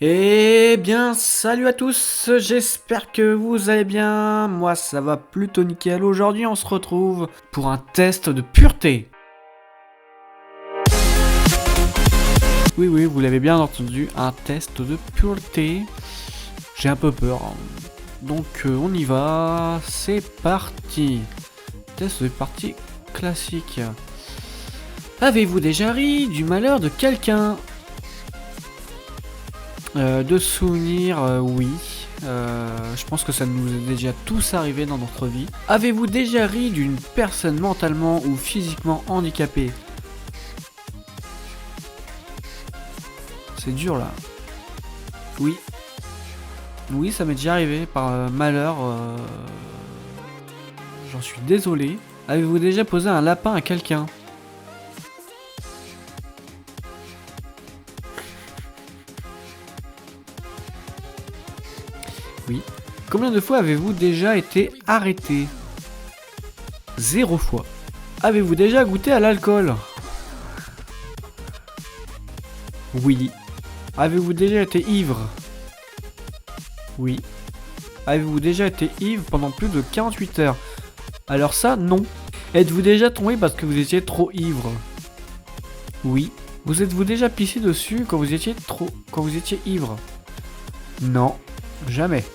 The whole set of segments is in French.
Eh bien, salut à tous, j'espère que vous allez bien. Moi, ça va plutôt nickel. Aujourd'hui, on se retrouve pour un test de pureté. Oui, oui, vous l'avez bien entendu, un test de pureté. J'ai un peu peur, hein. Donc, on y va. C'est parti. Test de partie classique. Avez-vous déjà ri du malheur de quelqu'un? De souvenirs, oui. Je pense que ça nous est déjà tous arrivé dans notre vie. Avez-vous déjà ri d'une personne mentalement ou physiquement handicapée? C'est dur là. Oui. Oui, ça m'est déjà arrivé par malheur. J'en suis désolé. Avez-vous déjà posé un lapin à quelqu'un? Oui. Combien de fois avez-vous déjà été arrêté? 0 fois. Avez-vous déjà goûté à l'alcool? Oui. Avez-vous déjà été ivre? Oui. Avez-vous déjà été ivre pendant plus de 48 heures? Alors ça, non. Êtes-vous déjà tombé parce que vous étiez trop ivre? Oui. Vous êtes-vous déjà pissé dessus quand vous étiez ivre? Non. Jamais.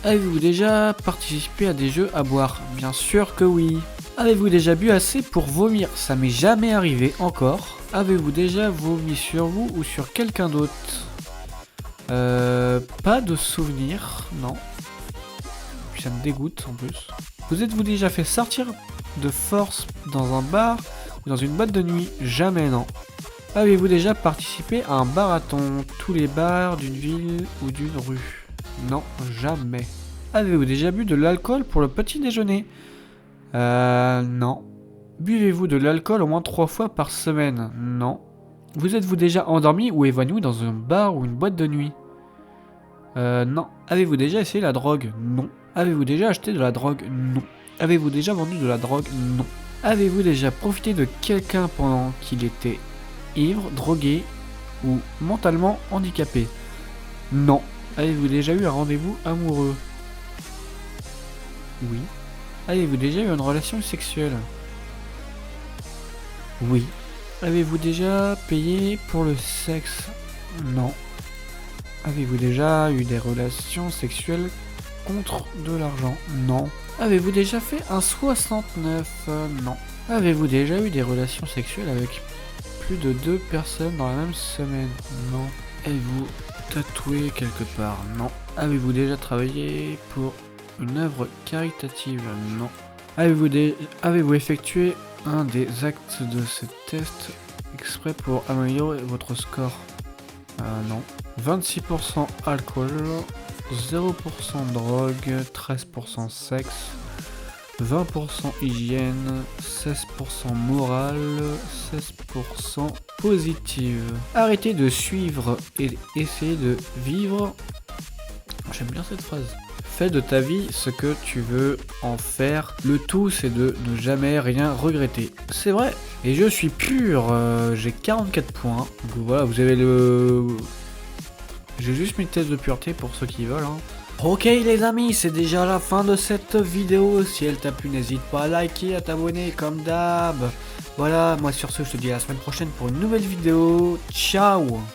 Avez-vous déjà participé à des jeux à boire? Bien sûr que oui. Avez-vous déjà bu assez pour vomir? Ça m'est jamais arrivé encore. Avez-vous déjà vomi sur vous ou sur quelqu'un d'autre? Pas de souvenir, non. Puis ça me dégoûte en plus. Vous êtes-vous déjà fait sortir de force dans un bar ou dans une boîte de nuit? Jamais, non. Avez-vous déjà participé à un marathon, tous les bars d'une ville ou d'une rue? Non, jamais. Avez-vous déjà bu de l'alcool pour le petit déjeuner? Non. Buvez-vous de l'alcool au moins 3 fois par semaine? Non. Vous êtes-vous déjà endormi ou évanoui dans un bar ou une boîte de nuit? Non. Avez-vous déjà essayé la drogue? Non. Avez-vous déjà acheté de la drogue? Non. Avez-vous déjà vendu de la drogue? Non. Avez-vous déjà profité de quelqu'un pendant qu'il était ivre, drogué ou mentalement handicapé? Non. Avez-vous déjà eu un rendez-vous amoureux? Oui. Avez-vous déjà eu une relation sexuelle? Oui. Avez-vous déjà payé pour le sexe? Non. Avez-vous déjà eu des relations sexuelles contre de l'argent? Non. Avez-vous déjà fait un 69? Non. Avez-vous déjà eu des relations sexuelles avec plus de 2 personnes dans la même semaine? Non. Avez-vous tatoué quelque part? Non. Avez-vous déjà travaillé pour une œuvre caritative? Non. Avez-vous effectué un des actes de ce test exprès pour améliorer votre score? Non. 26% alcool, 0% drogue, 13% sexe, 20% hygiène, 16% morale, 16% positive. Arrêtez de suivre et essayez de vivre. J'aime bien cette phrase. Fais de ta vie ce que tu veux en faire. Le tout, c'est de ne jamais rien regretter. C'est vrai. Et je suis pur. J'ai 44 points. Donc voilà, vous avez le... J'ai juste mis le test de pureté pour ceux qui veulent, hein. Ok les amis, c'est déjà la fin de cette vidéo. Si elle t'a plu, n'hésite pas à liker, à t'abonner comme d'hab. Voilà, moi sur ce, je te dis à la semaine prochaine pour une nouvelle vidéo. Ciao.